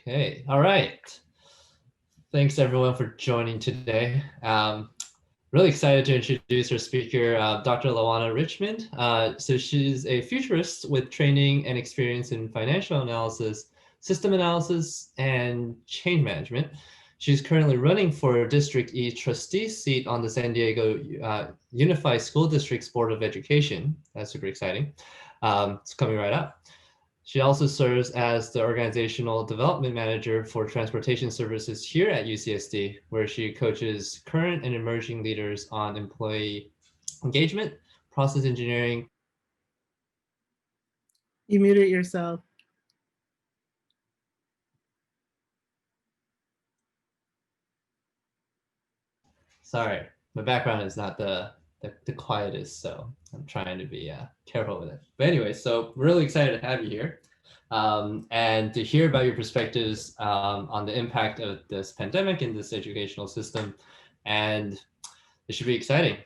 Okay, all right. Thanks everyone for joining today. Really excited to introduce our speaker, Dr. LaWana Richmond. So she's a futurist with training and experience in financial analysis, system analysis, and change management. She's currently running for District E trustee seat on the San Diego Unified School District's Board of Education. That's super exciting. It's coming right up. She also serves as the Organizational Development Manager for Transportation Services here at UCSD, where she coaches current and emerging leaders on employee engagement, process engineering. You muted yourself. Sorry, my background is not the quietest, so I'm trying to be careful with it. But anyway, so really excited to have you here. And to hear about your perspectives on the impact of this pandemic in this educational system. And it should be exciting.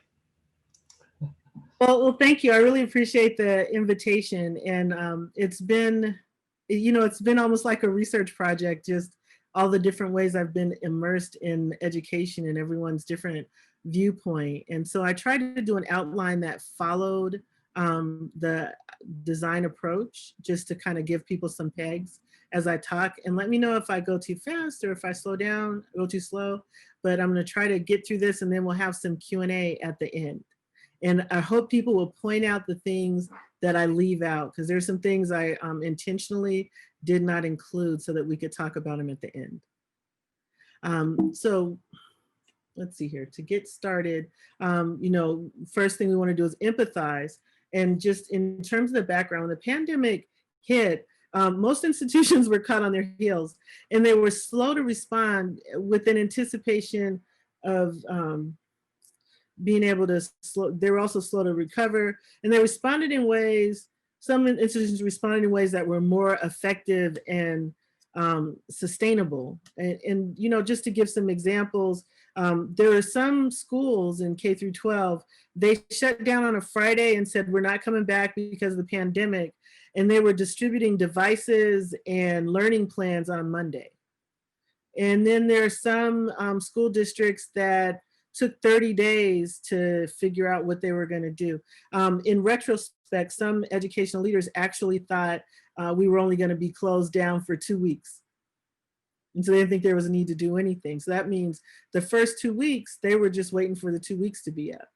Well, thank you. I really appreciate the invitation. And it's been, it's been almost like a research project, just all the different ways I've been immersed in education and everyone's different viewpoint. And so I tried to do an outline that followed the design approach, just to kind of give people some pegs as I talk. And let me know if I go too fast or if I slow down, go too slow. But I'm going to try to get through this, and then we'll have some Q&A at the end. And I hope people will point out the things that I leave out, because there's some things I intentionally did not include so that we could talk about them at the end. So let's see here, to get started, first thing we want to do is empathize. And just in terms of the background, when the pandemic hit, most institutions were caught on their heels, and they were slow to respond with an anticipation of being able to they were also slow to recover, and they responded in ways, some institutions responded in ways that were more effective and sustainable. And just to give some examples, there are some schools in K through 12, they shut down on a Friday and said, we're not coming back because of the pandemic. And they were distributing devices and learning plans on Monday. And then there are some school districts that took 30 days to figure out what they were going to do. In retrospect, some educational leaders actually thought we were only going to be closed down for 2 weeks. And so they didn't think there was a need to do anything. So that means the first 2 weeks, they were just waiting for the 2 weeks to be up.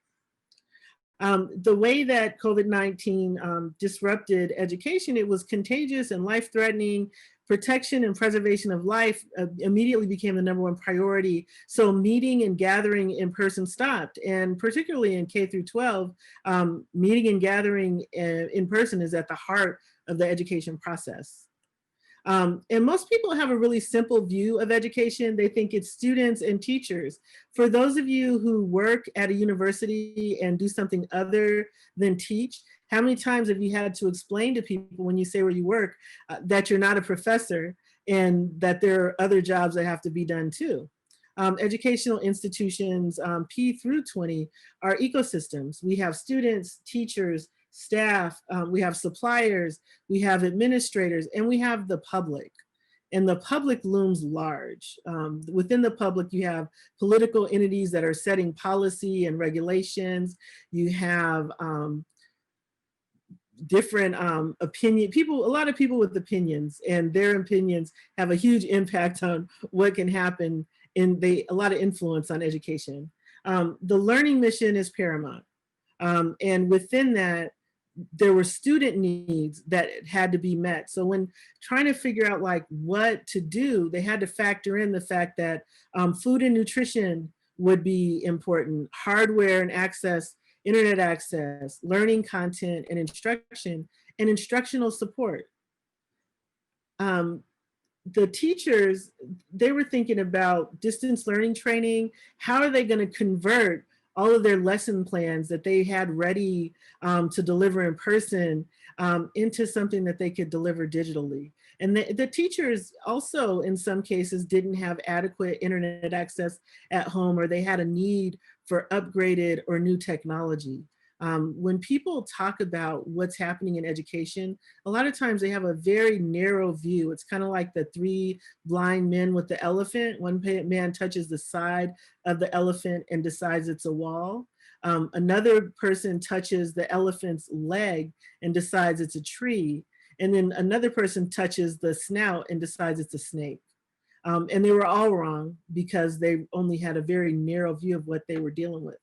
The way that COVID-19 disrupted education, it was contagious and life-threatening. Protection and preservation of life immediately became the #1 priority. So meeting and gathering in person stopped. And particularly in K through 12, meeting and gathering in person is at the heart of the education process. And most people have a really simple view of education. They think it's students and teachers. For those of you who work at a university and do something other than teach, how many times have you had to explain to people when you say where you work that you're not a professor and that there are other jobs that have to be done too? Educational institutions, P through 20, are ecosystems. We have students, teachers, staff, we have suppliers, we have administrators, and we have the public. And the public looms large. Within the public, you have political entities that are setting policy and regulations. You have different people, a lot of people with opinions, and their opinions have a huge impact on what can happen, and a lot of influence on education. The learning mission is paramount. And within that, there were student needs that had to be met. So when trying to figure out like what to do, they had to factor in the fact that food and nutrition would be important, hardware and access, internet access, learning content and instruction, and instructional support. The teachers, they were thinking about distance learning training. How are they going to convert all of their lesson plans that they had ready to deliver in person into something that they could deliver digitally? And the teachers also, in some cases, didn't have adequate internet access at home, or they had a need for upgraded or new technology. When people talk about what's happening in education, a lot of times they have a very narrow view. It's kind of like the three blind men with the elephant. One man touches the side of the elephant and decides it's a wall. Another person touches the elephant's leg and decides it's a tree. And then another person touches the snout and decides it's a snake. And they were all wrong because they only had a very narrow view of what they were dealing with.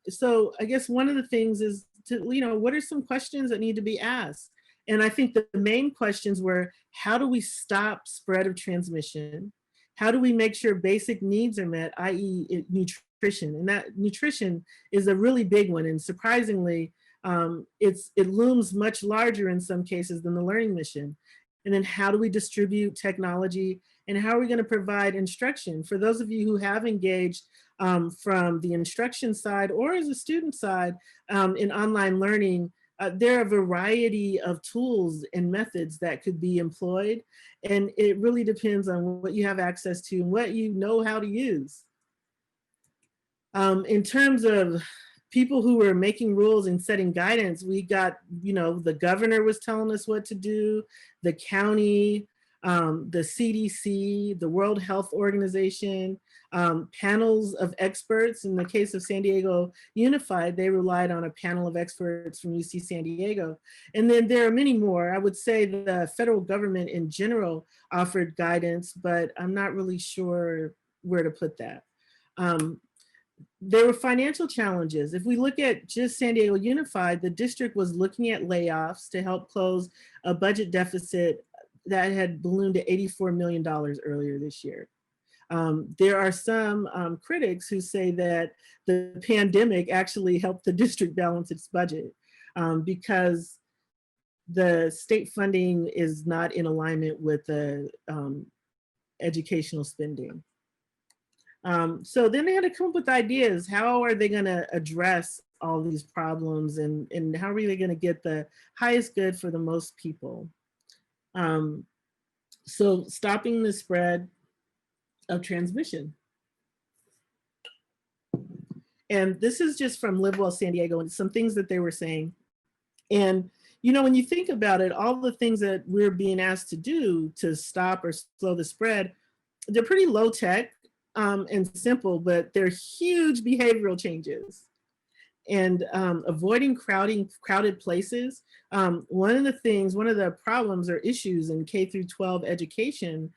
So I guess one of the things is to, what are some questions that need to be asked? And I think the main questions were, how do we stop spread of transmission? How do we make sure basic needs are met, i.e. nutrition? And that nutrition is a really big one. And surprisingly, it looms much larger in some cases than the learning mission. And then how do we distribute technology, and how are we going to provide instruction? For those of you who have engaged from the instruction side or as a student side in online learning, there are a variety of tools and methods that could be employed. And it really depends on what you have access to and what you know how to use. In terms of people who were making rules and setting guidance, we got, the governor was telling us what to do, the county, the CDC, the World Health Organization, panels of experts. In the case of San Diego Unified, they relied on a panel of experts from UC San Diego. And then there are many more. I would say the federal government in general offered guidance, but I'm not really sure where to put that. There were financial challenges. If we look at just San Diego Unified, the district was looking at layoffs to help close a budget deficit that had ballooned to $84 million earlier this year. There are some critics who say that the pandemic actually helped the district balance its budget because the state funding is not in alignment with the educational spending. So then they had to come up with ideas. How are they going to address all these problems, and how are they going to get the highest good for the most people? So stopping the spread of transmission. And this is just from Live Well San Diego and some things that they were saying. And when you think about it, all the things that we're being asked to do to stop or slow the spread, they're pretty low tech and simple, but they're huge behavioral changes. And avoiding crowded places. One of the problems or issues in K through 12 education,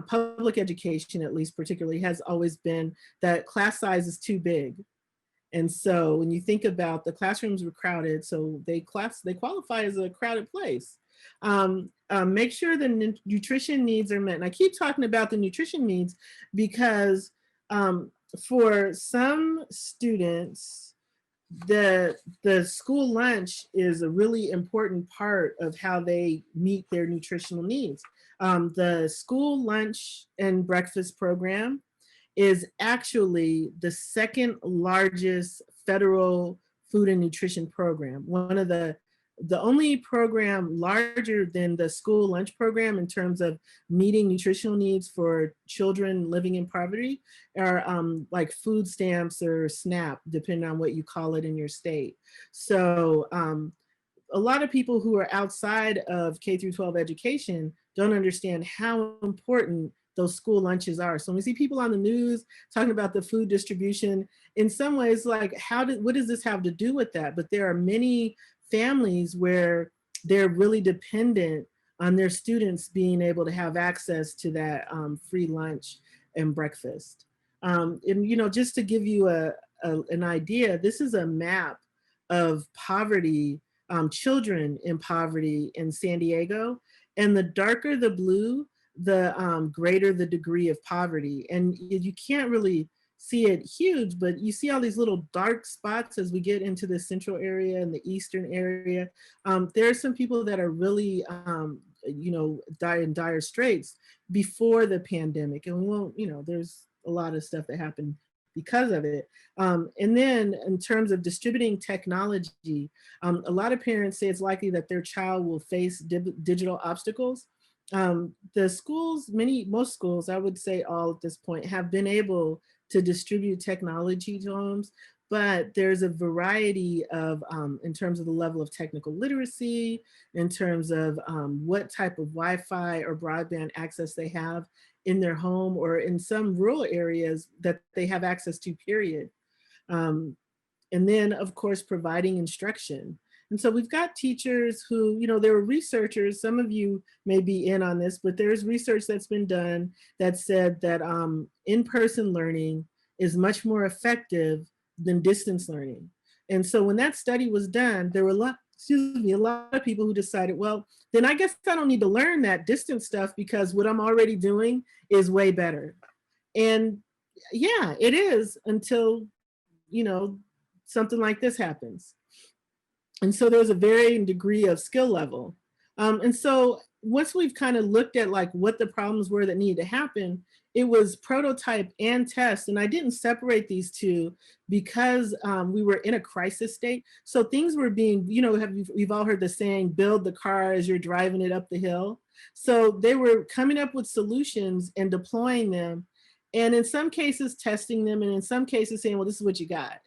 public education at least particularly, has always been that class size is too big. And so when you think about the classrooms were crowded, so they qualify as a crowded place. Make sure the nutrition needs are met. And I keep talking about the nutrition needs because for some students, the school lunch is a really important part of how they meet their nutritional needs. The school lunch and breakfast program is actually the second largest federal food and nutrition program. One of the only program larger than the school lunch program in terms of meeting nutritional needs for children living in poverty are like food stamps or SNAP, depending on what you call it in your state. So a lot of people who are outside of K through 12 education don't understand how important those school lunches are. So when we see people on the news talking about the food distribution, in some ways, like what does this have to do with that? But there are many families where they're really dependent on their students being able to have access to that free lunch and breakfast. And just to give you an idea, this is a map of poverty, children in poverty in San Diego. And the darker the blue, the greater the degree of poverty. And you can't really see it huge, but you see all these little dark spots as we get into the central area and the eastern area. There are some people that are really, in dire straits before the pandemic. And we won't, there's a lot of stuff that happened because of it. And then in terms of distributing technology, a lot of parents say it's likely that their child will face digital obstacles. The schools, most schools, I would say all at this point, have been able to distribute technology to homes, but there's a variety of, in terms of the level of technical literacy, in terms of what type of Wi-Fi or broadband access they have in their home, or in some rural areas that they have access to, period. And then, of course, providing instruction. And so we've got teachers who, there were researchers, some of you may be in on this, but there's research that's been done that said that in-person learning is much more effective than distance learning. And so when that study was done, there were a lot of people who decided, well, then I guess I don't need to learn that distance stuff because what I'm already doing is way better. And yeah, it is, until, something like this happens. And so there's a varying degree of skill level. And so once we've kind of looked at like what the problems were that needed to happen, it was prototype and test. And I didn't separate these two because we were in a crisis state. So things were being, we've all heard the saying, build the car as you're driving it up the hill. So they were coming up with solutions and deploying them. And in some cases testing them, and in some cases saying, well, this is what you got.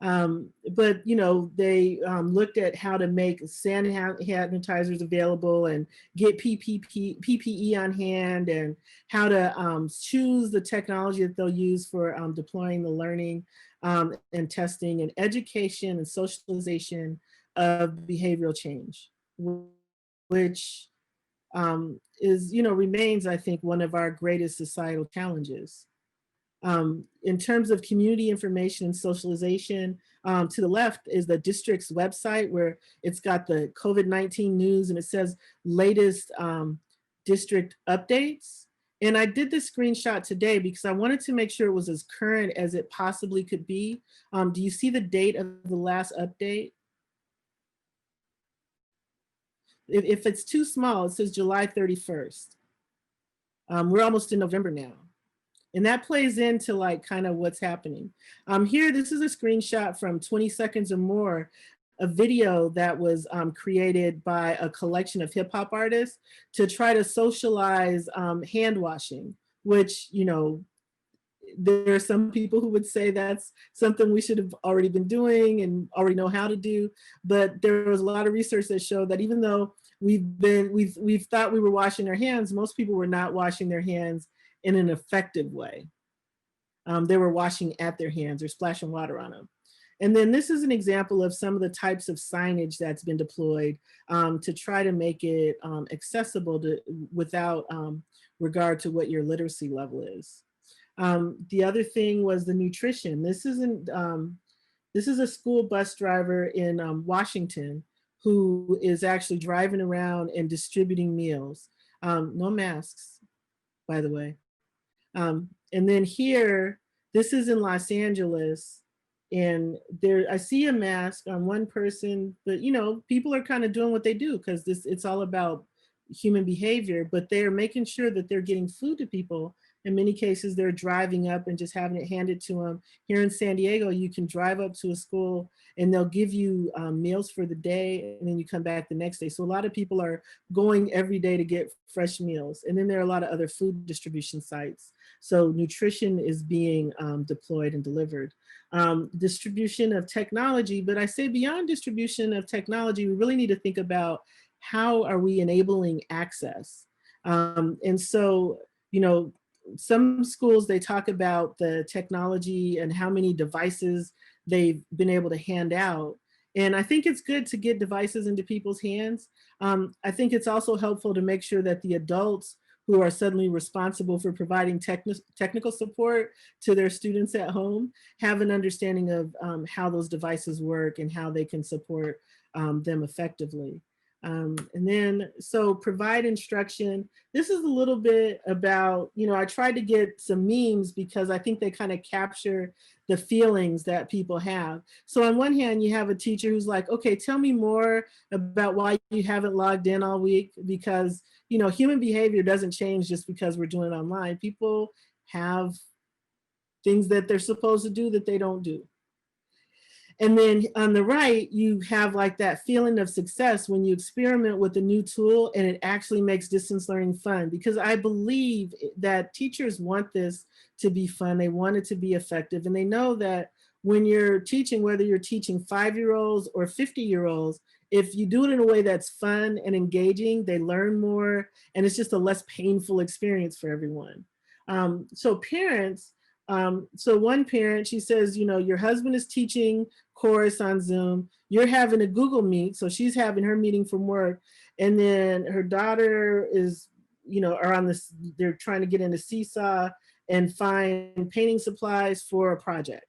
But they looked at how to make sanitizers available and get PPE on hand, and how to choose the technology that they'll use for deploying the learning and testing and education and socialization of behavioral change, which is, remains, I think, one of our greatest societal challenges. In terms of community information and socialization, to the left is the district's website, where it's got the COVID-19 news and it says latest district updates. And I did this screenshot today because I wanted to make sure it was as current as it possibly could be. Do you see the date of the last update? If it's too small, it says July 31st. We're almost in November now. And that plays into like kind of what's happening. Here, this is a screenshot from 20 seconds or more, a video that was created by a collection of hip hop artists to try to socialize hand washing, which, there are some people who would say that's something we should have already been doing and already know how to do. But there was a lot of research that showed that even though we've thought we were washing our hands, most people were not washing their hands in an effective way. They were washing at their hands or splashing water on them. And then this is an example of some of the types of signage that's been deployed to try to make it accessible without regard to what your literacy level is. The other thing was the nutrition. This is a school bus driver in Washington who is actually driving around and distributing meals. No masks, by the way. And then here, this is in Los Angeles, and there I see a mask on one person, but people are kind of doing what they do because it's all about human behavior, but they're making sure that they're getting food to people. In many cases, they're driving up and just having it handed to them. Here in San Diego, you can drive up to a school and they'll give you meals for the day, and then you come back the next day. So a lot of people are going every day to get fresh meals. And then there are a lot of other food distribution sites. So nutrition is being deployed and delivered. Distribution of technology, but I say beyond distribution of technology, we really need to think about how are we enabling access? And so, some schools, they talk about the technology and how many devices they've been able to hand out. And I think it's good to get devices into people's hands. I think it's also helpful to make sure that the adults who are suddenly responsible for providing technical support to their students at home have an understanding of how those devices work and how they can support them effectively. And then, so provide instruction. This is a little bit about, I tried to get some memes because I think they kind of capture the feelings that people have. So on one hand, you have a teacher who's like, okay, tell me more about why you haven't logged in all week, because, human behavior doesn't change just because we're doing it online. People have things that they're supposed to do that they don't do. And then on the right, you have like that feeling of success when you experiment with a new tool and it actually makes distance learning fun. Because I believe that teachers want this to be fun. They want it to be effective. And they know that when you're teaching, whether you're teaching 5-year-olds or 50-year-olds, if you do it in a way that's fun and engaging, they learn more, and it's just a less painful experience for everyone. So parents, so one parent, she says, you know, your husband is teaching chorus on Zoom, you're having a Google Meet, so she's having her meeting from work, and then her daughter is, you know, are on this, they're trying to get into Seesaw and find painting supplies for a project.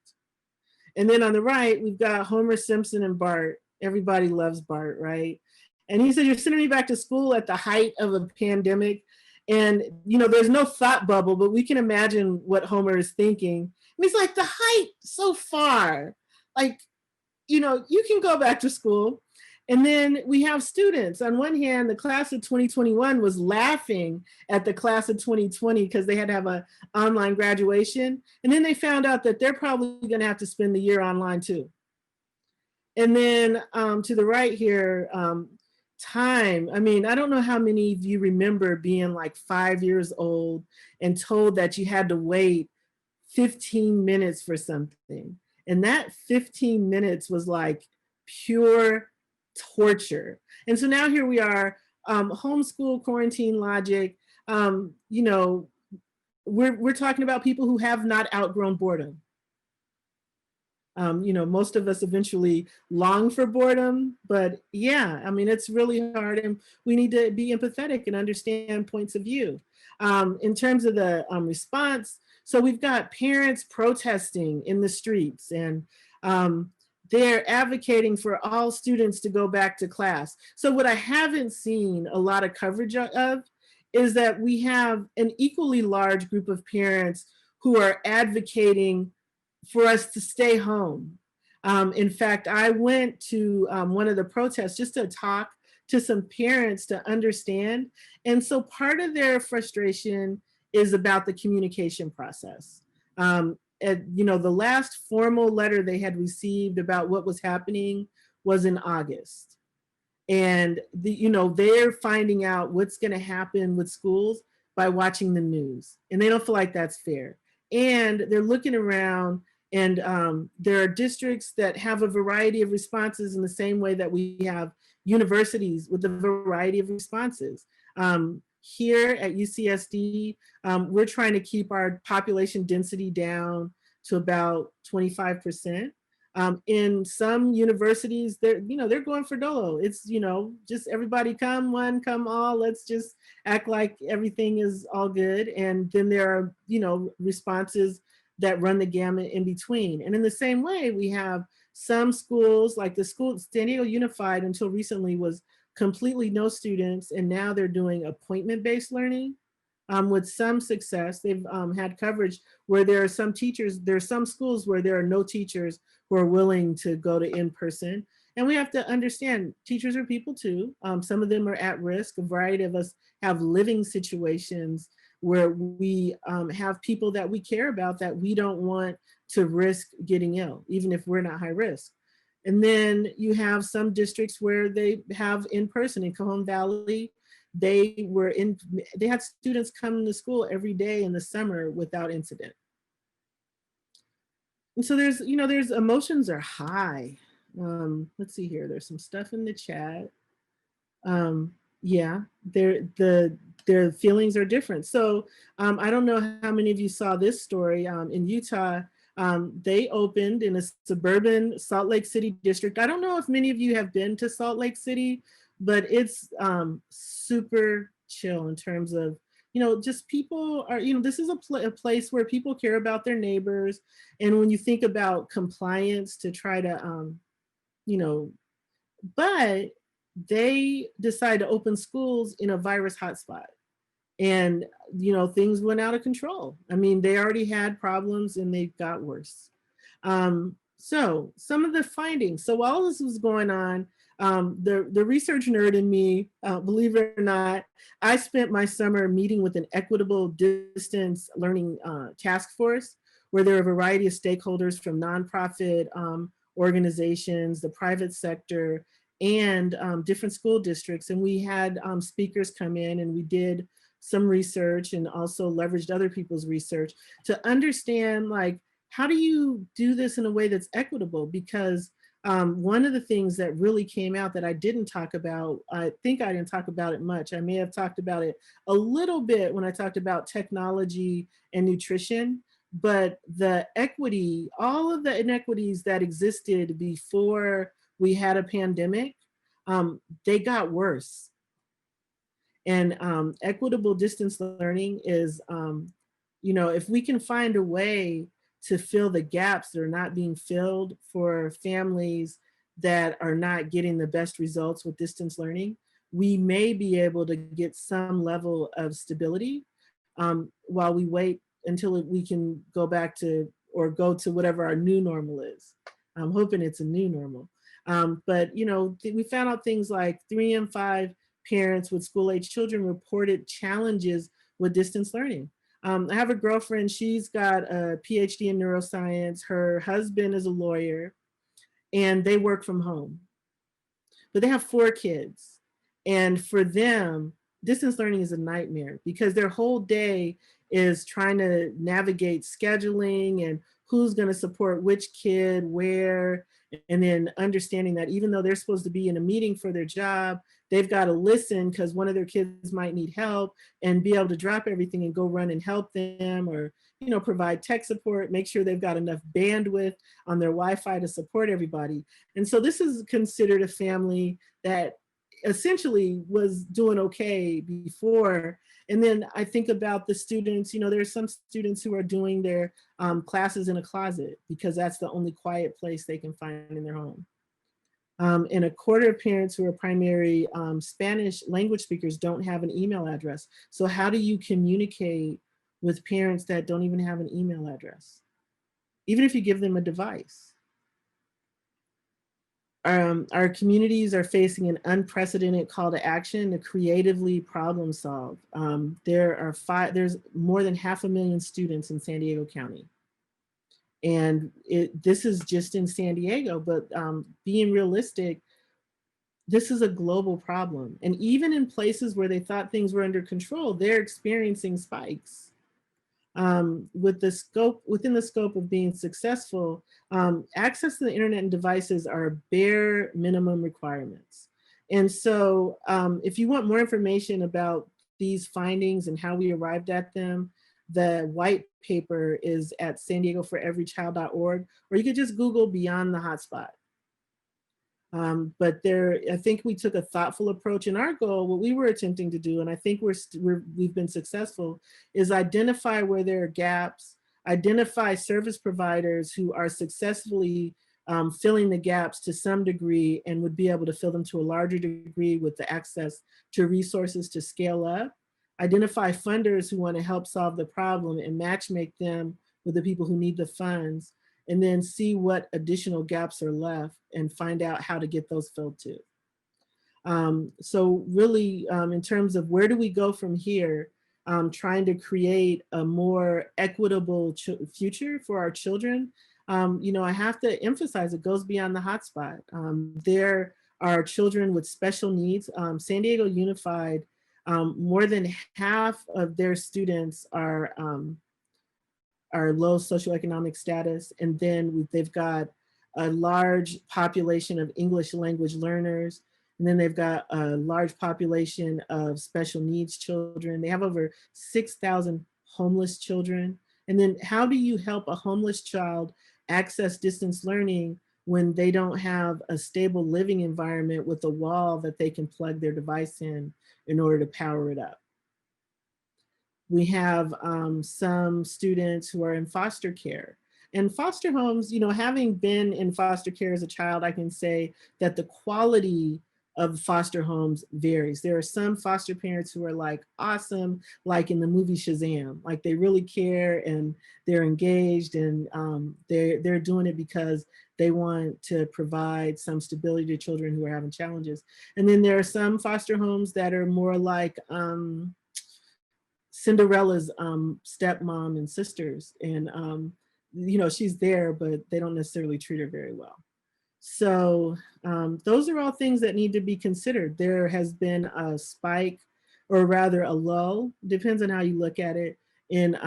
And then on the right, we've got Homer Simpson and Bart. Everybody loves Bart, right? And he said, you're sending me back to school at the height of a pandemic. And, you know, there's no thought bubble, but we can imagine what Homer is thinking. And he's like, the height so far, like, you know, you can go back to school. And then we have students. On one hand, the class of 2021 was laughing at the class of 2020 because they had to have an online graduation. And then they found out that they're probably going to have to spend the year online too. And then to the right here, time. I mean, I don't know how many of you remember being like 5 years old and told that you had to wait 15 minutes for something. And that 15 minutes was like pure torture. And so now here we are, homeschool quarantine logic. You know, we're talking about people who have not outgrown boredom. You know, most of us eventually long for boredom, but yeah, I mean, it's really hard, and we need to be empathetic and understand points of view. In terms of the response, so we've got parents protesting in the streets, and they're advocating for all students to go back to class. So what I haven't seen a lot of coverage of is that we have an equally large group of parents who are advocating for us to stay home. In fact, I went to one of the protests just to talk to some parents to understand. And so part of their frustration is about the communication process. You know, the last formal letter they had received about what was happening was in August. And you know, they're finding out what's going to happen with schools by watching the news. And they don't feel like that's fair. And they're looking around, and there are districts that have a variety of responses in the same way that we have universities with a variety of responses. Here at UCSD, we're trying to keep our population density down to about 25%. In some universities, they're going for dolo. It's, you know, just everybody come one, come all. Let's just act like everything is all good. And then there are, you know, responses that run the gamut in between. And in the same way, we have some schools, like the school, San Diego Unified until recently was completely no students, and now they're doing appointment-based learning with some success. They've had coverage where there are some teachers, there are some schools where there are no teachers who are willing to go to in-person. And we have to understand, teachers are people too. Some of them are at risk. A variety of us have living situations where we have people that we care about that we don't want to risk getting ill, even if we're not high risk. And then you have some districts where they have in-person. In Cajon Valley, they had students come to school every day in the summer without incident. And so there's, you know, there's emotions are high. Let's see here, there's some stuff in the chat. Yeah, their feelings are different. So I don't know how many of you saw this story in Utah. They opened in a suburban Salt Lake City district. I don't know if many of you have been to Salt Lake City, but it's super chill in terms of, you know, just people are, you know, this is a place where people care about their neighbors. And when you think about compliance to try to, you know, but they decided to open schools in a virus hotspot. And, you know, things went out of control. I mean, they already had problems and they got worse. So some of the findings. So while this was going on, the research nerd in me, believe it or not, I spent my summer meeting with an equitable distance learning task force, where there are a variety of stakeholders from nonprofit organizations, the private sector, and different school districts. And we had speakers come in, and we did some research and also leveraged other people's research to understand, like, how do you do this in a way that's equitable? Because one of the things that really came out that I didn't talk about, I think I didn't talk about it much. I may have talked about it a little bit when I talked about technology and nutrition, but the equity, all of the inequities that existed before we had a pandemic, they got worse. And equitable distance learning is, if we can find a way to fill the gaps that are not being filled for families that are not getting the best results with distance learning, we may be able to get some level of stability while we wait until we can go back to, or go to whatever our new normal is. I'm hoping it's a new normal. But we found out things like 3 in 5 parents with school-age children reported challenges with distance learning. I have a girlfriend, she's got a PhD in neuroscience. Her husband is a lawyer, and they work from home. But they have 4 kids. And for them, distance learning is a nightmare because their whole day is trying to navigate scheduling and who's going to support which kid where, and then understanding that even though they're supposed to be in a meeting for their job, they've got to listen because one of their kids might need help, and be able to drop everything and go run and help them, or provide tech support, make sure they've got enough bandwidth on their Wi-Fi to support everybody. And so this is considered a family that essentially was doing okay before. And then I think about the students, there's some students who are doing their classes in a closet because that's the only quiet place they can find in their home. And a quarter of parents who are primary Spanish language speakers don't have an email address. So how do you communicate with parents that don't even have an email address, even if you give them a device? Our communities are facing an unprecedented call to action to creatively problem solve. There's more than 500,000 students in San Diego County. And this is just in San Diego, but being realistic, this is a global problem. And even in places where they thought things were under control, they're experiencing spikes. Within the scope of being successful, access to the internet and devices are bare minimum requirements. And so if you want more information about these findings and how we arrived at them, the white paper is at SanDiegoForEveryChild.org, or you could just Google Beyond the Hotspot. But I think we took a thoughtful approach, and our goal, what we were attempting to do, and I think we've been successful, is identify where there are gaps, identify service providers who are successfully filling the gaps to some degree and would be able to fill them to a larger degree with the access to resources to scale up, identify funders who want to help solve the problem and match make them with the people who need the funds, and then see what additional gaps are left and find out how to get those filled too. So really, in terms of where do we go from here, trying to create a more equitable future for our children, I have to emphasize it goes beyond the hotspot. There are children with special needs. San Diego Unified, more than half of their students are low socioeconomic status. And then they've got a large population of English language learners. And then they've got a large population of special needs children. They have over 6,000 homeless children. And then how do you help a homeless child access distance learning when they don't have a stable living environment with a wall that they can plug their device in order to power it up? We have some students who are in foster care. And foster homes, having been in foster care as a child, I can say that the quality of foster homes varies. There are some foster parents who are like awesome, like in the movie Shazam, like they really care and they're engaged, and they're doing it because they want to provide some stability to children who are having challenges. And then there are some foster homes that are more like Cinderella's stepmom and sisters, and she's there, but they don't necessarily treat her very well. So those are all things that need to be considered. There has been a spike, or rather a lull, depends on how you look at it, in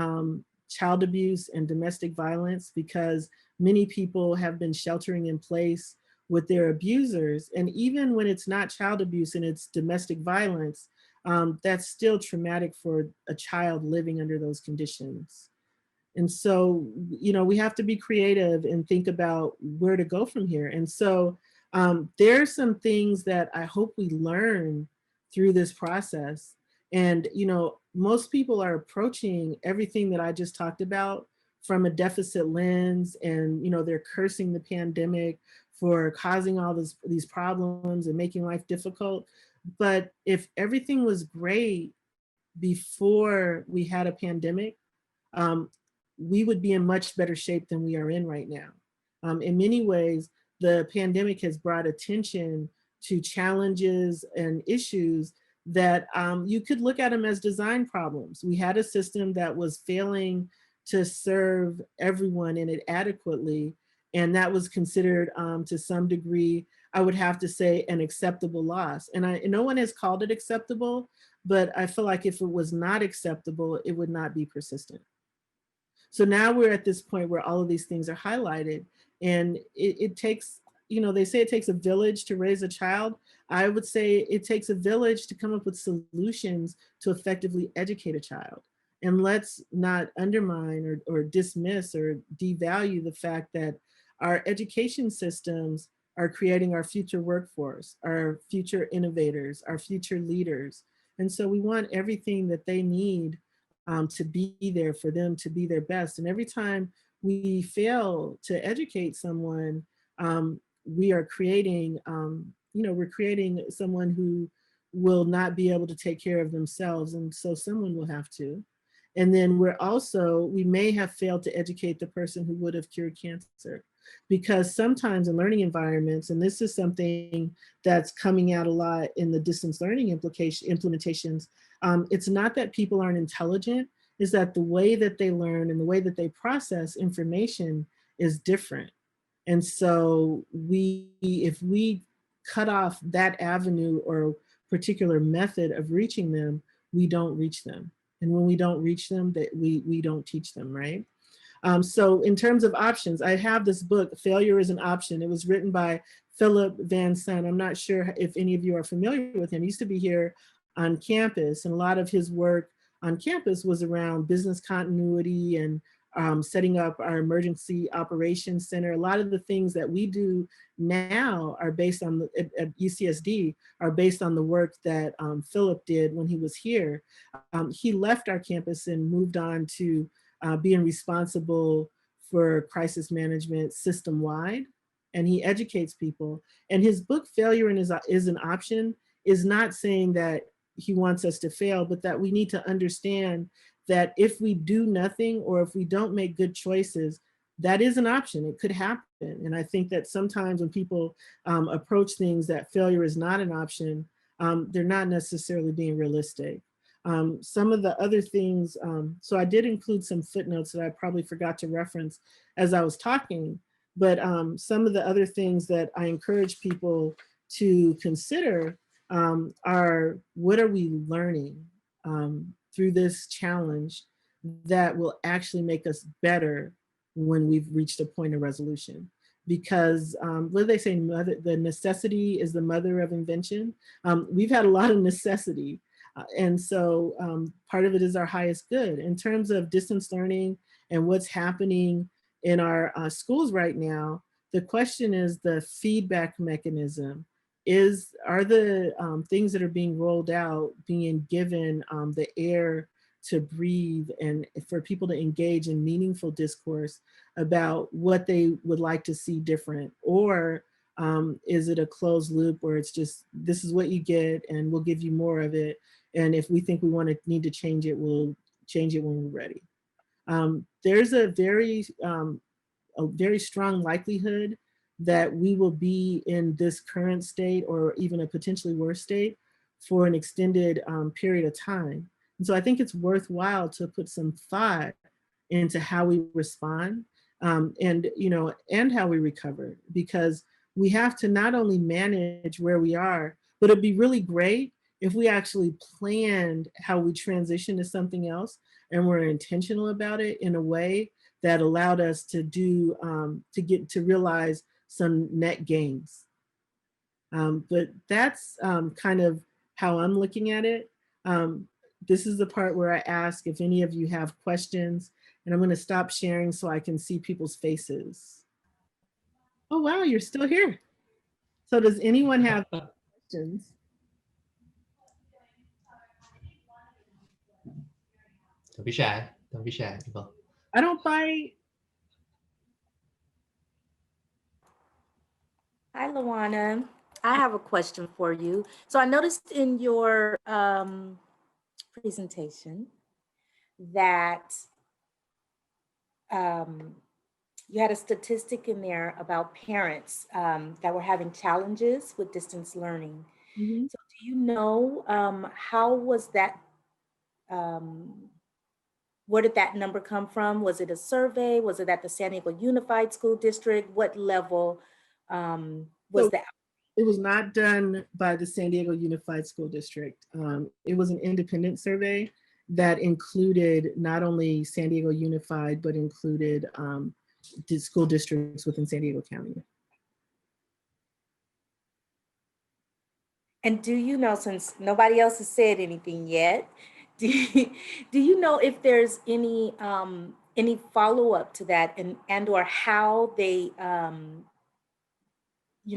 child abuse and domestic violence, because many people have been sheltering in place with their abusers. And even when it's not child abuse and it's domestic violence, that's still traumatic for a child living under those conditions. And so, you know, we have to be creative and think about where to go from here. And so there's some things that I hope we learn through this process. And, you know, most people are approaching everything that I just talked about from a deficit lens, and, you know, they're cursing the pandemic for causing all these problems and making life difficult. But if everything was great before we had a pandemic, um, we would be in much better shape than we are in right now. In many ways, the pandemic has brought attention to challenges and issues that you could look at them as design problems. We had a system that was failing to serve everyone in it adequately, and that was considered to some degree, I would have to say, an acceptable loss. And no one has called it acceptable, but I feel like if it was not acceptable, it would not be persistent. So now we're at this point where all of these things are highlighted, and it takes, you know, they say it takes a village to raise a child. I would say it takes a village to come up with solutions to effectively educate a child. And let's not undermine or dismiss or devalue the fact that our education systems are creating our future workforce, our future innovators, our future leaders. And so we want everything that they need to be there for them to be their best. And every time we fail to educate someone, we are creating, you know, we're creating someone who will not be able to take care of themselves. And so someone will have to. And then we may have failed to educate the person who would have cured cancer. Because sometimes in learning environments, and this is something that's coming out a lot in the distance learning implementations, it's not that people aren't intelligent, is that the way that they learn and the way that they process information is different. And so if we cut off that avenue or particular method of reaching them, we don't reach them. And when we don't reach them, we don't teach them, right? So in terms of options, I have this book, Failure is an Option. It was written by Philip Van Sant. I'm not sure if any of you are familiar with him. He used to be here on campus, and a lot of his work on campus was around business continuity and setting up our emergency operations center. A lot of the things that we do now are based on, at UCSD, are based on the work that Philip did when he was here. He left our campus and moved on to being responsible for crisis management system-wide, and he educates people. And his book, Failure is an Option, is not saying that he wants us to fail, but that we need to understand that if we do nothing or if we don't make good choices, that is an option. It could happen. And I think that sometimes when people approach things that failure is not an option, they're not necessarily being realistic. Some of the other things, so I did include some footnotes that I probably forgot to reference as I was talking, but some of the other things that I encourage people to consider are, what are we learning through this challenge that will actually make us better when we've reached a point of resolution? Because what do they say, the necessity is the mother of invention. We've had a lot of necessity. And so part of it is our highest good. In terms of distance learning and what's happening in our schools right now, the question is the feedback mechanism. Are the things that are being rolled out being given the air to breathe and for people to engage in meaningful discourse about what they would like to see different? Or is it a closed loop where it's just, this is what you get and we'll give you more of it, and if we think we need to change it, we'll change it when we're ready? There's a very strong likelihood that we will be in this current state or even a potentially worse state for an extended period of time. And so I think it's worthwhile to put some thought into how we respond and how we recover, because we have to not only manage where we are, but it'd be really great if we actually planned how we transition to something else and we're intentional about it in a way that allowed us to do, to get to realize some net gains. But that's kind of how I'm looking at it. This is the part where I ask if any of you have questions, and I'm going to stop sharing so I can see people's faces. Oh, wow, you're still here. So does anyone have questions? Don't be shy. Don't be shy, people. I don't buy. Hi, LaWana. I have a question for you. So I noticed in your presentation that you had a statistic in there about parents that were having challenges with distance learning. Mhm. So do you know how was that, where did that number come from? Was it a survey? Was it at the San Diego Unified School District? What level was So that? it was not done by the San Diego Unified School District. It was an independent survey that included not only San Diego Unified, but included the school districts within San Diego County. And do you know, since nobody else has said anything yet, do you know if there's any follow-up to that, and or how they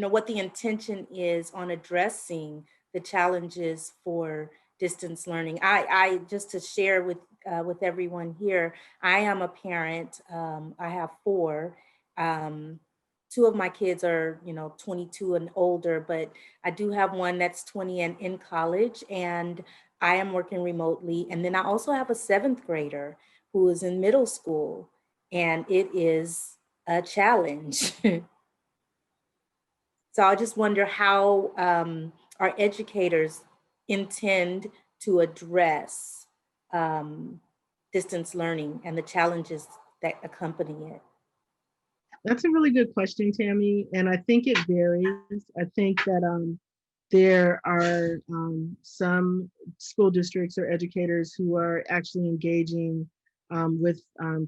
what the intention is on addressing the challenges for distance learning? I just to share with everyone here, I am a parent. I have four. Two of my kids are 22 and older, but I do have one that's 20 and in college, and I am working remotely. And then I also have a seventh grader who is in middle school, and it is a challenge. So I just wonder how our educators intend to address distance learning and the challenges that accompany it. That's a really good question, Tammy. And I think it varies. I think that there are some school districts or educators who are actually engaging with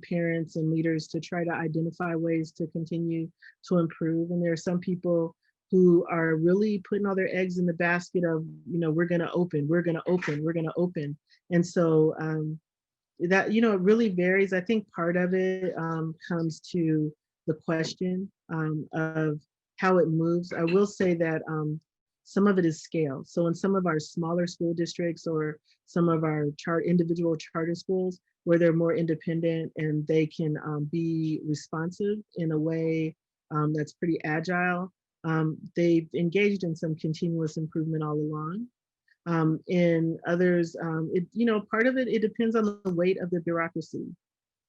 parents and leaders to try to identify ways to continue to improve. And there are some people who are really putting all their eggs in the basket of, we're going to open, we're going to open, we're going to open. And so that, it really varies. I think part of it comes to the question of how it moves. I will say that some of it is scale. So in some of our smaller school districts or some of our individual charter schools where they're more independent and they can be responsive in a way that's pretty agile, they've engaged in some continuous improvement all along. In others, part of it, it depends on the weight of the bureaucracy.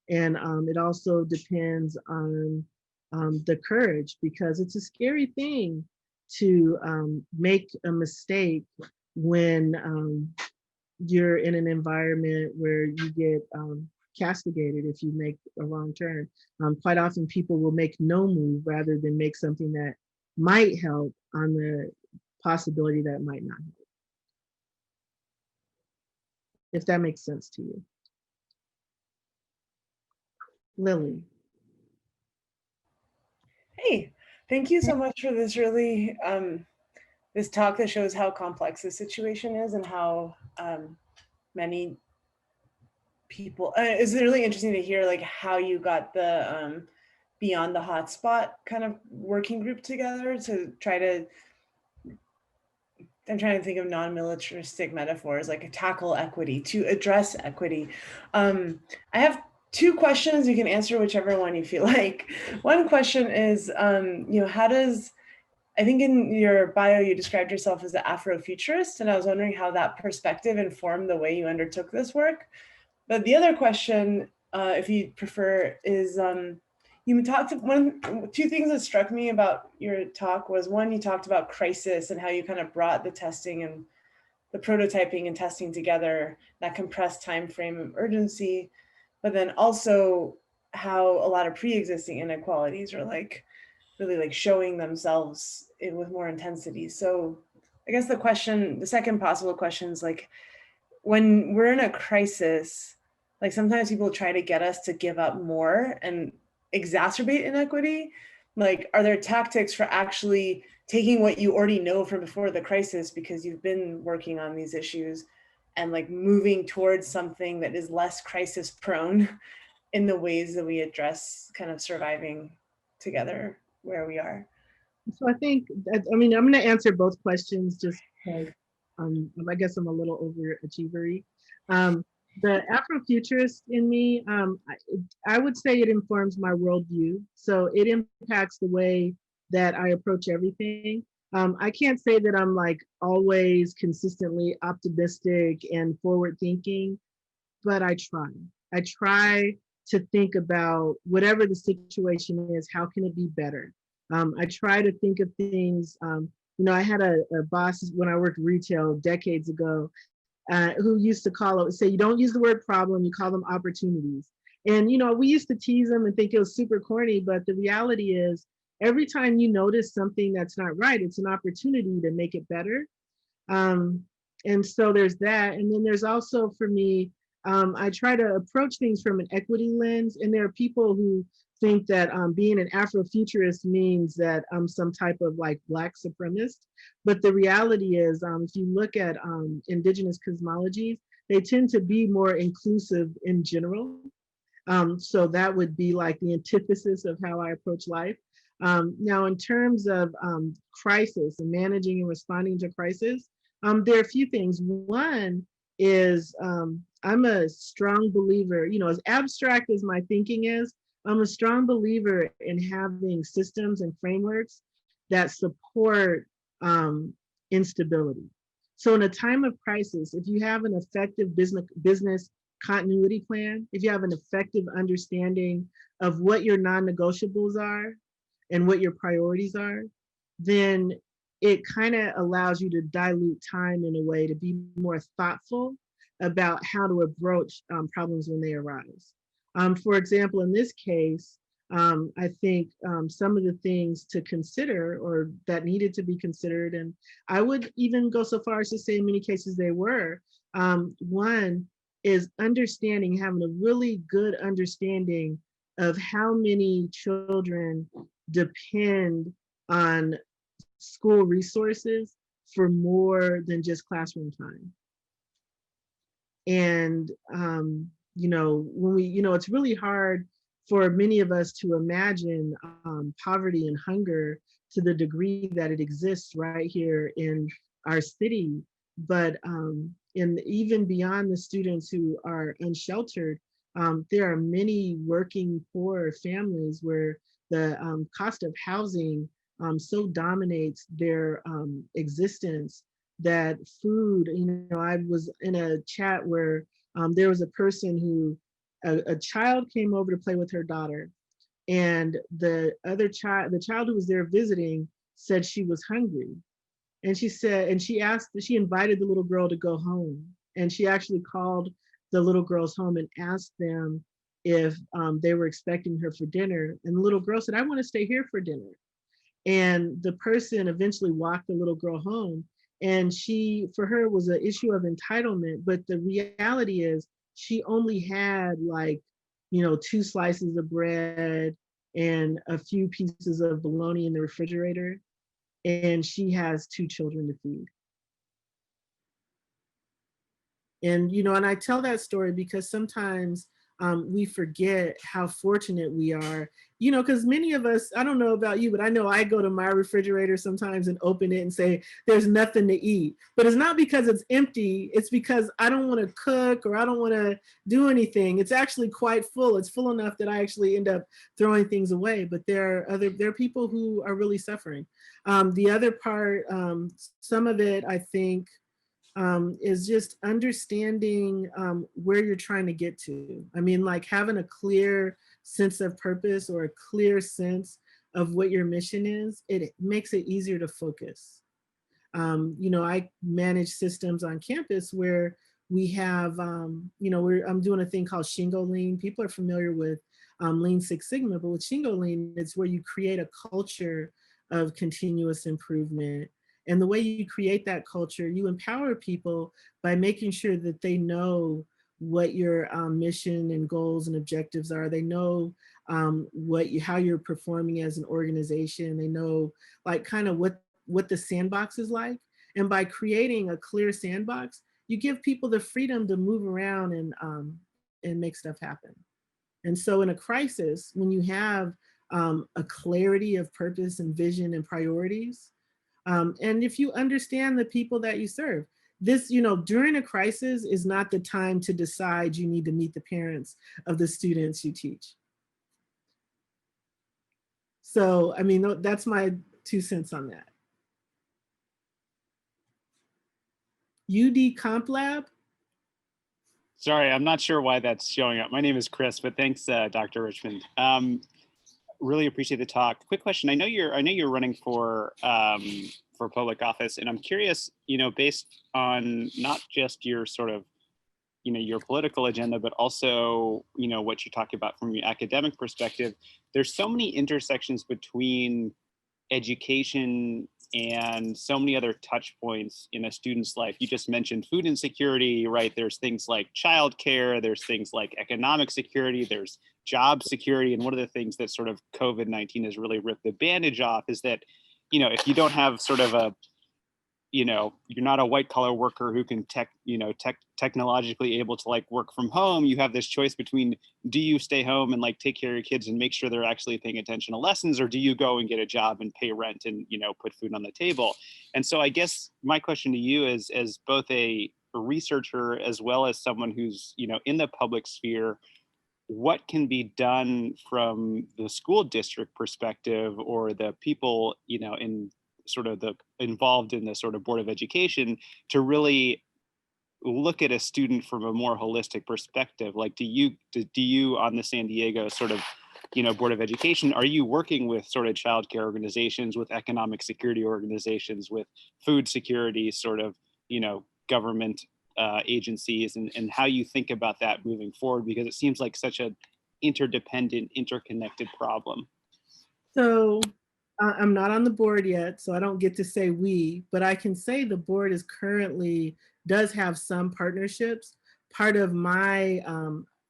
And it also depends on the courage, because it's a scary thing to make a mistake when you're in an environment where you get castigated if you make a wrong turn. Quite often people will make no move rather than make something that might help on the possibility that might not help. If that makes sense to you. Lily. Hey, thank you so much for this really, this talk that shows how complex the situation is and how many people, it's really interesting to hear like how you got the Beyond the Hotspot kind of working group together to try to, I'm trying to think of non-militaristic metaphors, like tackle equity, to address equity. I have two questions. You can answer whichever one you feel like. One question is, how does, I think in your bio, you described yourself as an Afrofuturist, and I was wondering how that perspective informed the way you undertook this work. But the other question, if you prefer, is you talked, two things that struck me about your talk was, one, you talked about crisis and how you kind of brought the testing and the prototyping and testing together, that compressed time frame of urgency, but then also how a lot of pre-existing inequalities are like really like showing themselves with more intensity. So I guess the second possible question is like, when we're in a crisis, like sometimes people try to get us to give up more and exacerbate inequity. Like, are there tactics for actually taking what you already know from before the crisis because you've been working on these issues and like moving towards something that is less crisis prone in the ways that we address kind of surviving together where we are? So I think that, I mean, I'm going to answer both questions just because I guess I'm a little overachievery. The Afrofuturist in me, I would say it informs my worldview. So it impacts the way that I approach everything. I can't say that I'm like always consistently optimistic and forward thinking, but I try. I try to think about whatever the situation is, how can it be better? I try to think of things. I had a boss when I worked retail decades ago who used to call it, say, you don't use the word problem, you call them opportunities. And, we used to tease them and think it was super corny, but the reality is every time you notice something that's not right, it's an opportunity to make it better. And so there's that. And then there's also for me, I try to approach things from an equity lens. And there are people who think that being an Afrofuturist means that I'm some type of like Black supremacist. But the reality is, if you look at indigenous cosmologies, they tend to be more inclusive in general. So that would be like the antithesis of how I approach life. Now, in terms of crisis and managing and responding to crisis, there are a few things. One is I'm a strong believer, as abstract as my thinking is, I'm a strong believer in having systems and frameworks that support instability. So in a time of crisis, if you have an effective business continuity plan, if you have an effective understanding of what your non-negotiables are and what your priorities are, then it kind of allows you to dilute time in a way to be more thoughtful about how to approach problems when they arise. For example, in this case, I think some of the things to consider or that needed to be considered, and I would even go so far as to say in many cases they were, one is understanding, having a really good understanding of how many children depend on school resources for more than just classroom time. And, when we, it's really hard for many of us to imagine poverty and hunger to the degree that it exists right here in our city. But even beyond the students who are unsheltered, there are many working poor families where the cost of housing so dominates their existence that food, I was in a chat where there was a person who, a child came over to play with her daughter, and the child who was there visiting said she was hungry. And she invited the little girl to go home. And she actually called the little girls home and asked them if they were expecting her for dinner. And the little girl said, I want to stay here for dinner. And the person eventually walked the little girl home. And for her, it was an issue of entitlement. But the reality is she only had 2 slices of bread and a few pieces of bologna in the refrigerator. And she has 2 children to feed. And, and I tell that story because sometimes we forget how fortunate we are, because many of us, I don't know about you, but I know I go to my refrigerator sometimes and open it and say, there's nothing to eat. But it's not because it's empty. It's because I don't want to cook or I don't want to do anything. It's actually quite full. It's full enough that I actually end up throwing things away. But there are people who are really suffering. The other part, some of it, I think, is just understanding where you're trying to get to. I mean, like having a clear sense of purpose or a clear sense of what your mission is, it makes it easier to focus. I manage systems on campus where we have, I'm doing a thing called Shingo Lean. People are familiar with Lean Six Sigma, but with Shingo Lean, it's where you create a culture of continuous improvement. And the way you create that culture, you empower people by making sure that they know what your mission and goals and objectives are. They know how you're performing as an organization. They know like kind of what the sandbox is like. And by creating a clear sandbox, you give people the freedom to move around and make stuff happen. And so in a crisis, when you have a clarity of purpose and vision and priorities, and if you understand the people that you serve, this, during a crisis is not the time to decide you need to meet the parents of the students you teach. So, I mean, that's my 2 cents on that. UD Comp Lab? Sorry, I'm not sure why that's showing up. My name is Chris, but thanks, Dr. Richmond. Really appreciate the talk. Quick question. I know you're running for public office, and I'm curious, based on not just your sort of, your political agenda, but also, what you're talking about from your academic perspective. There's so many intersections between education and so many other touch points in a student's life. You just mentioned food insecurity, right? There's things like childcare, there's things like economic security, there's job security. And one of the things that sort of COVID-19 has really ripped the bandage off is that, if you don't have sort of a, you're not a white collar worker who can technologically able to like work from home, you have this choice between, do you stay home and like take care of your kids and make sure they're actually paying attention to lessons, or do you go and get a job and pay rent and put food on the table? And so I guess my question to you is, as both a researcher as well as someone who's in the public sphere, what can be done from the school district perspective, or the people in sort of the involved in the sort of Board of Education, to really look at a student from a more holistic perspective? Like, do you on the San Diego sort of Board of Education, are you working with sort of childcare organizations, with economic security organizations, with food security sort of government agencies, and how you think about that moving forward, because it seems like such an interdependent, interconnected problem? So I'm not on the board yet, so I don't get to say we, but I can say the board does have some partnerships. Part of my,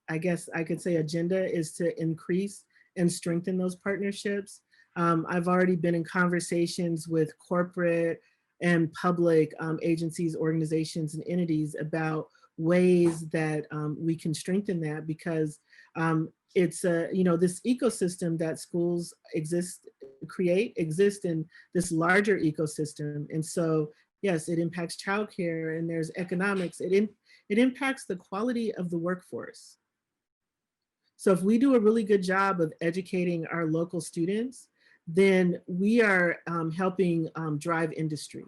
I guess I could say, agenda is to increase and strengthen those partnerships. I've already been in conversations with corporate and public agencies, organizations, and entities about ways that we can strengthen that, because it's this ecosystem that schools exists in this larger ecosystem. And so, yes, it impacts childcare, and there's economics. It impacts the quality of the workforce. So if we do a really good job of educating our local students, then we are helping drive industry.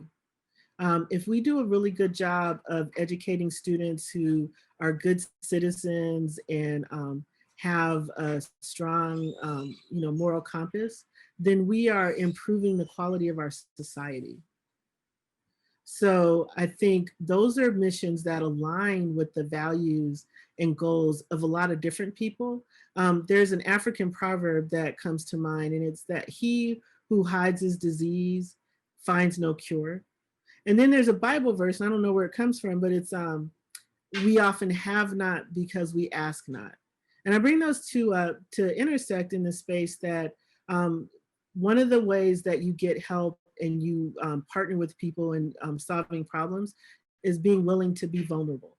If we do a really good job of educating students who are good citizens and have a strong, moral compass, then we are improving the quality of our society. So I think those are missions that align with the values and goals of a lot of different people. There's an African proverb that comes to mind, and it's that he who hides his disease finds no cure. And then there's a Bible verse, and I don't know where it comes from, but it's we often have not because we ask not. And I bring those two to intersect in the space that one of the ways that you get help and you partner with people in solving problems is being willing to be vulnerable.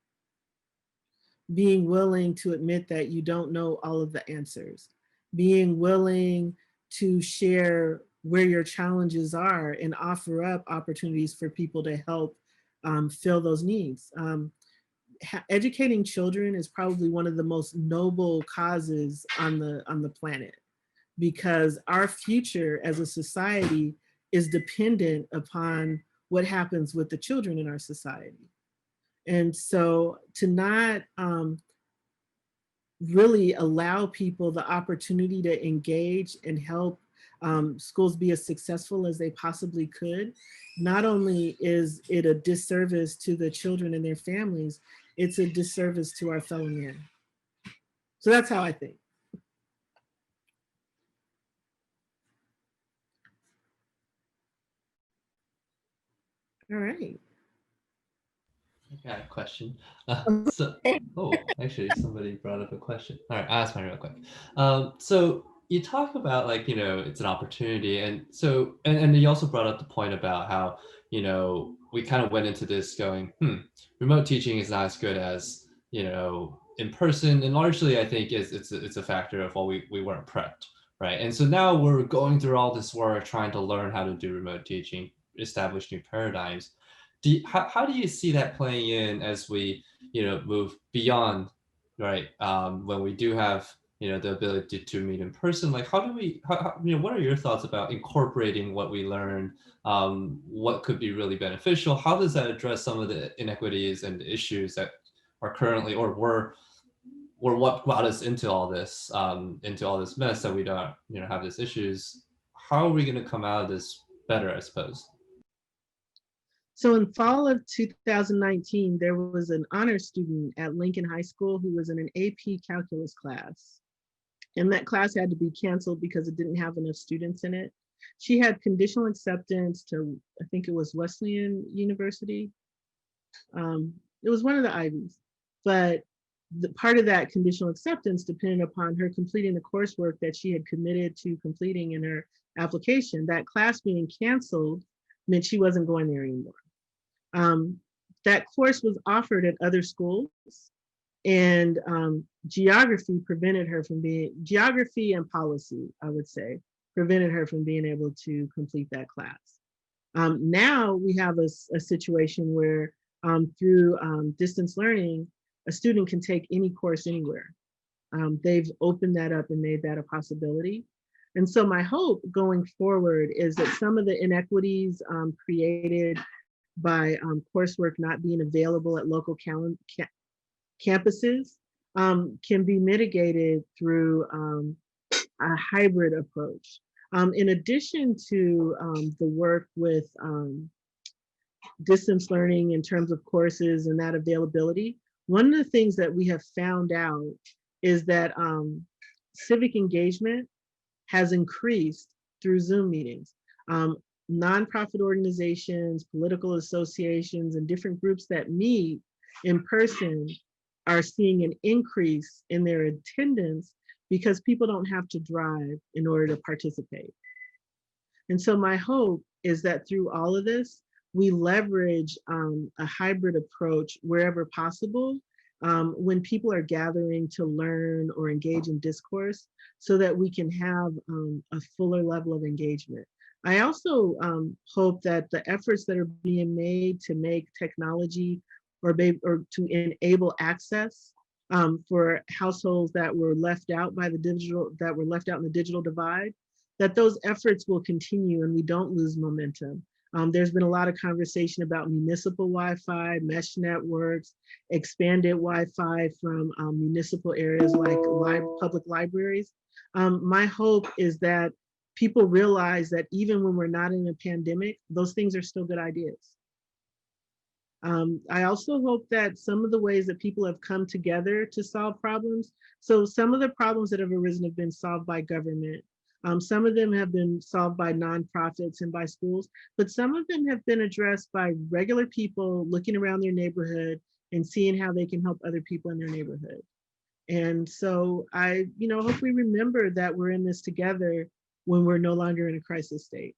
Being willing to admit that you don't know all of the answers. Being willing to share where your challenges are and offer up opportunities for people to help fill those needs. Educating children is probably one of the most noble causes on the planet, because our future as a society is dependent upon what happens with the children in our society. And so to not really allow people the opportunity to engage and help schools be as successful as they possibly could, not only is it a disservice to the children and their families, it's a disservice to our fellow man. So that's how I think. All right. I got a question. Actually, somebody brought up a question. All right, I'll ask mine real quick. So you talk about like, it's an opportunity. And so, and you also brought up the point about how, we kind of went into this going, remote teaching is not as good as, in person. And largely, I think it's a factor of, well, we weren't prepped, right? And so now we're going through all this work trying to learn how to do remote teaching, establish new paradigms. How do you see that playing in as we move beyond, right, when we do have the ability to meet in person? Like, how do we what are your thoughts about incorporating what we learned? What could be really beneficial? How does that address some of the inequities and issues that are currently or were what brought us into all this mess that we don't have these issues? How are we going to come out of this better, I suppose? So in fall of 2019, there was an honor student at Lincoln High School who was in an AP calculus class. And that class had to be canceled because it didn't have enough students in it. She had conditional acceptance to, I think it was Wesleyan University. It was one of the Ivies, but the part of that conditional acceptance depended upon her completing the coursework that she had committed to completing in her application. That class being canceled meant she wasn't going there anymore. That course was offered at other schools, and geography and policy, I would say, prevented her from being able to complete that class. Now we have a situation where through distance learning, a student can take any course anywhere. They've opened that up and made that a possibility. And so my hope going forward is that some of the inequities created by coursework not being available at local campuses can be mitigated through a hybrid approach. In addition to the work with distance learning in terms of courses and that availability, one of the things that we have found out is that civic engagement has increased through Zoom meetings. Nonprofit organizations, political associations, and different groups that meet in person are seeing an increase in their attendance because people don't have to drive in order to participate. And so my hope is that through all of this, we leverage a hybrid approach wherever possible when people are gathering to learn or engage in discourse so that we can have a fuller level of engagement. I also hope that the efforts that are being made to make technology or to enable access for households that were left out in the digital divide, that those efforts will continue and we don't lose momentum. There's been a lot of conversation about municipal Wi-Fi, mesh networks, expanded Wi-Fi from municipal areas like public libraries. My hope is that people realize that even when we're not in a pandemic, those things are still good ideas. I also hope that some of the ways that people have come together to solve problems, so some of the problems that have arisen have been solved by government. Some of them have been solved by nonprofits and by schools, but some of them have been addressed by regular people looking around their neighborhood and seeing how they can help other people in their neighborhood. And so I, hope we remember that we're in this together when we're no longer in a crisis state.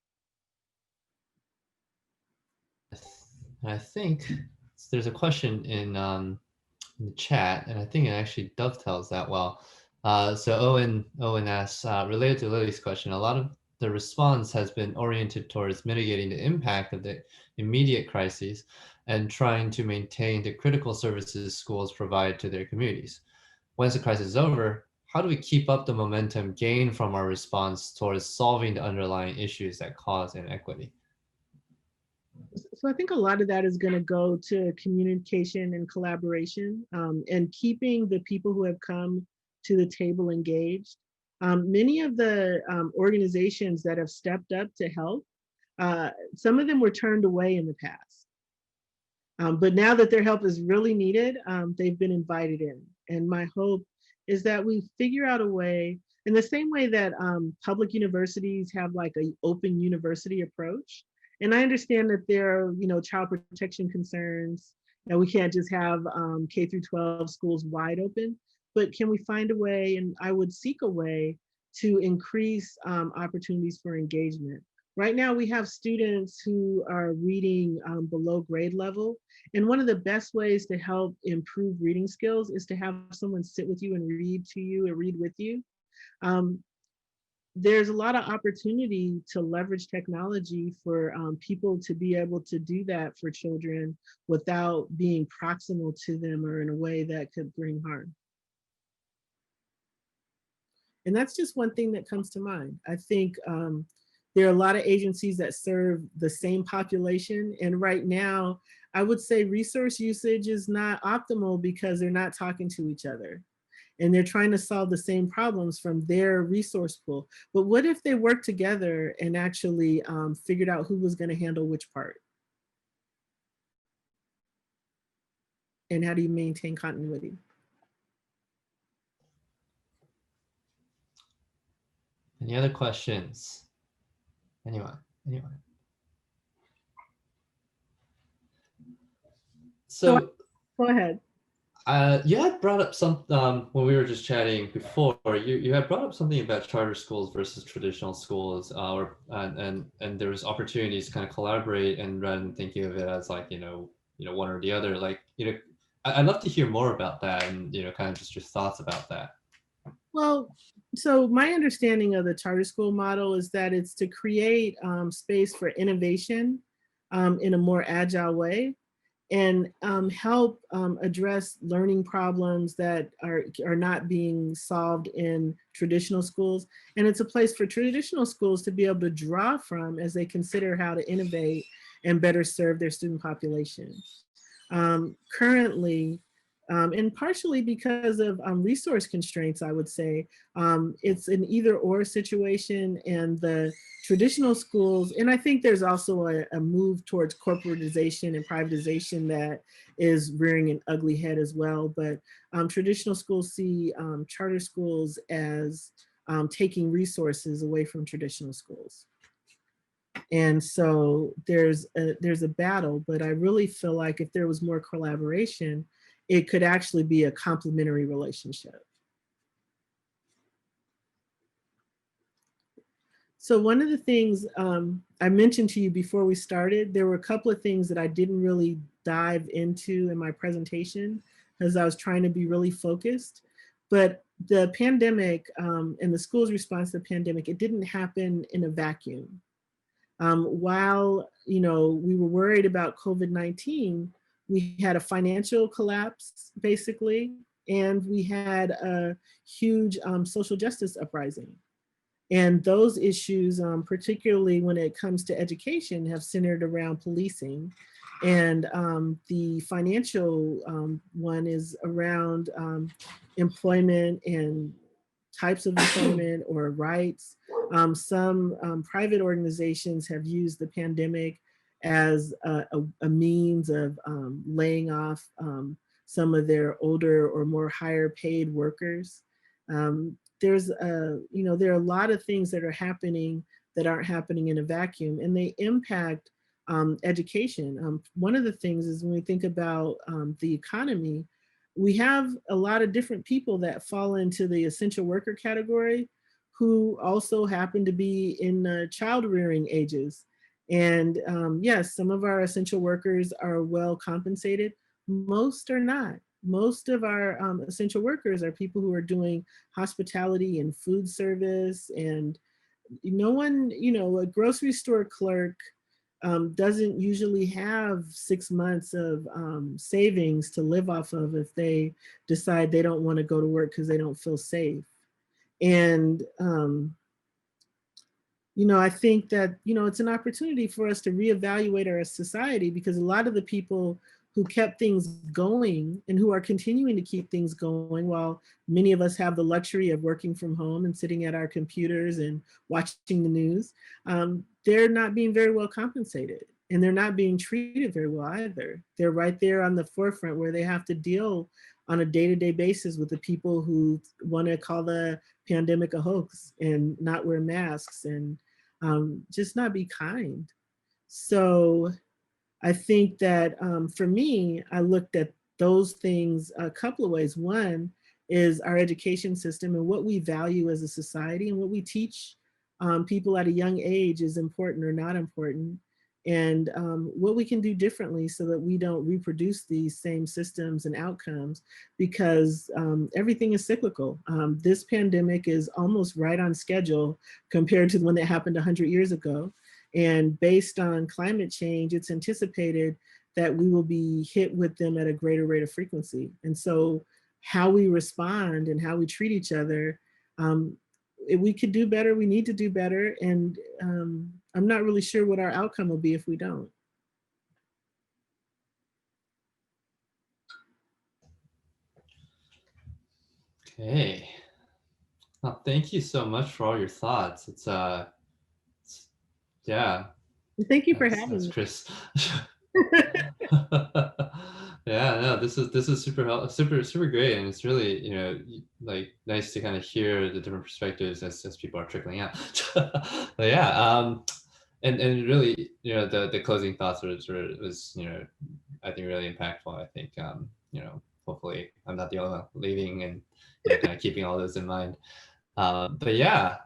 I think there's a question in the chat, and I think it actually dovetails that well. So Owen asks, related to Lily's question, a lot of the response has been oriented towards mitigating the impact of the immediate crises and trying to maintain the critical services schools provide to their communities. Once the crisis is over, how do we keep up the momentum gained from our response towards solving the underlying issues that cause inequity? So I think a lot of that is going to go to communication and collaboration and keeping the people who have come to the table engaged. Many of the organizations that have stepped up to help, some of them were turned away in the past. But now that their help is really needed, they've been invited in. And my hope is that we figure out a way, in the same way that public universities have like an open university approach, And I understand that there are, child protection concerns, that we can't just have K through 12 schools wide open, but can we find a way, and I would seek a way to increase opportunities for engagement. Right now we have students who are reading below grade level. And one of the best ways to help improve reading skills is to have someone sit with you and read to you and read with you. Um, there's a lot of opportunity to leverage technology for people to be able to do that for children without being proximal to them or in a way that could bring harm. And that's just one thing that comes to mind. I think there are a lot of agencies that serve the same population. And right now, I would say resource usage is not optimal because they're not talking to each other. And they're trying to solve the same problems from their resource pool. But what if they worked together and actually figured out who was going to handle which part? And how do you maintain continuity? Any other questions? Anyone? So go ahead. You had brought up some when we were just chatting before. You had brought up something about charter schools versus traditional schools, and there was opportunities to kind of collaborate, and rather than thinking of it as like one or the other, like I'd love to hear more about that, and kind of just your thoughts about that. Well, so my understanding of the charter school model is that it's to create space for innovation in a more agile way, and help address learning problems that are not being solved in traditional schools. And it's a place for traditional schools to be able to draw from as they consider how to innovate and better serve their student population. Currently, and partially because of resource constraints, I would say, it's an either or situation, and the traditional schools, and I think there's also a move towards corporatization and privatization that is rearing an ugly head as well, but traditional schools see charter schools as taking resources away from traditional schools. And so there's a battle, but I really feel like if there was more collaboration, it could actually be a complementary relationship. So one of the things I mentioned to you before we started, there were a couple of things that I didn't really dive into in my presentation because I was trying to be really focused. But the pandemic and the school's response to the pandemic, it didn't happen in a vacuum. While we were worried about COVID-19, we had a financial collapse, basically, and we had a huge social justice uprising. And those issues, particularly when it comes to education, have centered around policing. And the financial one is around employment and types of employment or rights. Some private organizations have used the pandemic as a means of laying off some of their older or more higher paid workers. There are a lot of things that are happening that aren't happening in a vacuum, and they impact education. One of the things is when we think about the economy, we have a lot of different people that fall into the essential worker category who also happen to be in child rearing ages. And yes, some of our essential workers are well compensated. Most are not. Most of our essential workers are people who are doing hospitality and food service, and no one, a grocery store clerk doesn't usually have 6 months of savings to live off of if they decide they don't want to go to work because they don't feel safe. And, I think that, it's an opportunity for us to reevaluate our society, because a lot of the people who kept things going and who are continuing to keep things going, while many of us have the luxury of working from home and sitting at our computers and watching the news, they're not being very well compensated, and they're not being treated very well either. They're right there on the forefront where they have to deal on a day-to-day basis with the people who want to call the pandemic a hoax and not wear masks and just not be kind. So I think that for me, I looked at those things a couple of ways. One is our education system and what we value as a society, and what we teach people at a young age is important or not important, and what we can do differently so that we don't reproduce these same systems and outcomes, because everything is cyclical. This pandemic is almost right on schedule compared to when it happened 100 years ago. And based on climate change, it's anticipated that we will be hit with them at a greater rate of frequency. And so how we respond and how we treat each other, if we could do better, we need to do better. And I'm not really sure what our outcome will be if we don't. Okay. Well, thank you so much for all your thoughts. Yeah. Thank you for having That's me. Chris. Yeah, no, this is super great, and it's really, you know, like nice to kind of hear the different perspectives as people are trickling out. But yeah, and really, you know, the closing thoughts was, you know, I think really impactful. I think you know, hopefully I'm not the only one leaving, and you know, kind of keeping all those in mind. But yeah,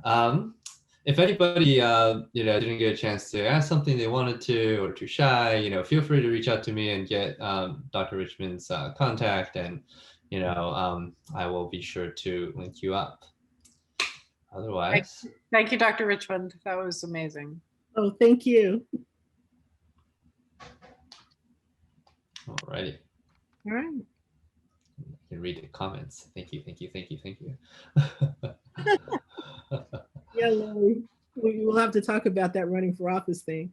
if anybody you know, didn't get a chance to ask something they wanted to, or too shy, you know, feel free to reach out to me and get Dr. Richmond's contact, and you know, I will be sure to link you up. Otherwise, Thank you, Dr. Richmond. That was amazing. Oh, thank you. alrighty. All right. You can read the comments. Thank you. Yeah, Lori, we will have to talk about that running for office thing.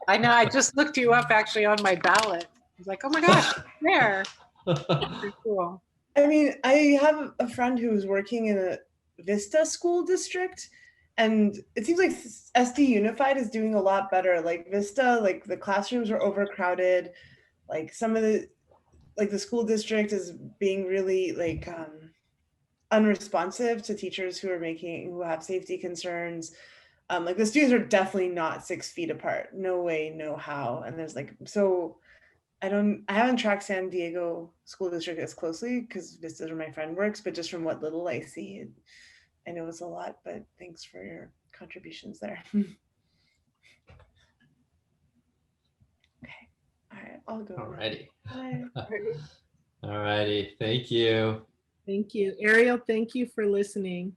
I know, I just looked you up actually on my ballot. I was like, oh my gosh, there. Very cool. I mean, I have a friend who's working in a Vista school district, and it seems like SD Unified is doing a lot better. Like Vista, like the classrooms are overcrowded. Like some of the, like the school district is being really like unresponsive to teachers who have safety concerns. Like the students are definitely not 6 feet apart. No way, no how. And there's like, so I haven't tracked San Diego school district as closely because this is where my friend works, but just from what little I see, I know it's a lot, but thanks for your contributions there. Okay, all right, I'll go. Alrighty. Bye. Alrighty. Thank you. Thank you. Ariel, thank you for listening.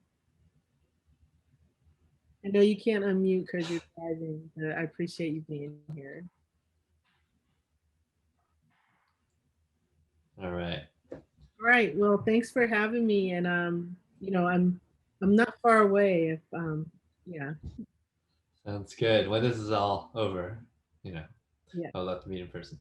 I know you can't unmute because you're driving, but I appreciate you being here. All right. All right. Well, thanks for having me. And you know, I'm not far away. If yeah. Sounds good. When this is all over, you know, Yeah. I'd love to meet in person.